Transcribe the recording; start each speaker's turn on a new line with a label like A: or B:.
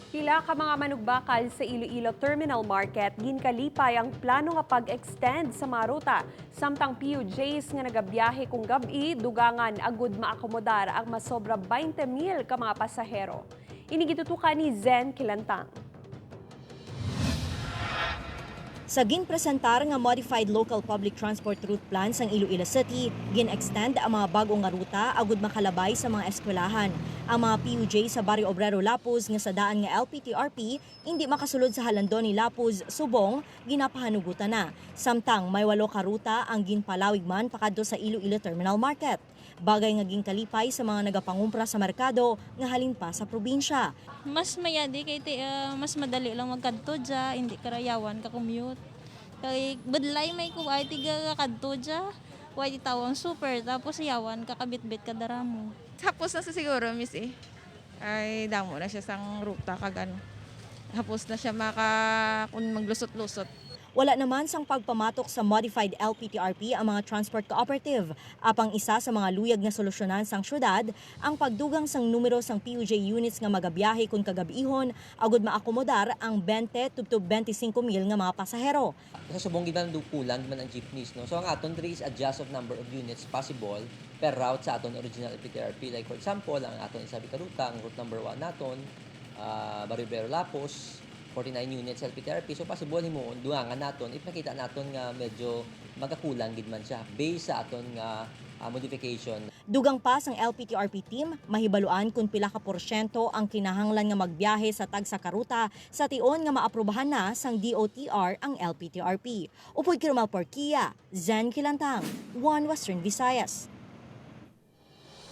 A: Pila ka mga manugbakal sa Iloilo Terminal Market ginkalipay ang plano nga pag-extend sa mga ruta. Samtang PUJs nga nagabiyahe kung gabi, dugangan agud maakomodar ang masobra 20,000 ka mga pasahero. Inigitutukan ni Zen Kilantang.
B: Sa ginpresentar nga Modified Local Public Transport Route Plan sang Iloilo City, gin-extend ang mga bagong nga ruta agud makalabay sa mga eskwelahan. Ang mga PUJ sa Barrio Obrero Lapuz nga sa daan nga LPTRP hindi makasulod sa halandon ni Lapuz, Subong, ginapahanugutan na. Samtang may 8 ka ruta ang ginpalawig man pakadto sa Iloilo Terminal Market. Bagay nga ginkalipay sa mga nagapangumpra sa merkado nga halin pa sa probinsya.
C: Mas mayadi kay mas madali lang magkadto dya, hindi karayawan ka commute. Kay badlay may ko ay tiga kadto dya, way tawang super tapos yawan kakabit-bit ka daramo.
D: Hapos na sa siguro, miss eh. Ay, damo na siya sang ruta kagano. Hapos na siya kung maglusot-lusot.
B: Wala naman sang pagpamatok sa modified LPTRP ang mga transport cooperative. Apang isa sa mga luyag nga solusyonan sang syudad, ang pagdugang sang numero sang PUJ units nga magabiyahe kung kagabihon, agud maakomodar ang 20 to 25 mil nga mga pasahero.
E: Sa subong giban kulang man ang jeepneys, no. So ang aton diri is adjust of number of units possible per route sa aton original LPTRP. Like for example, ang aton isabi ka ruta, ang route number 1 naton, Barrio Obrero Lapuz, 49 units LPTRP. So possible himuon duangan naton if nakita naton nga medyo magakulang gid man siya based sa aton nga modification.
B: Dugang pa sang LPTRP team, mahibaluan kung pila ka porsyento ang kinahanglan nga magbiyahe sa tagsa karuta sa tion nga maaprubahan na sang DOTR ang LPTRP. Upoy Kirumal Porquia, Zen Kilantang, One Western Visayas.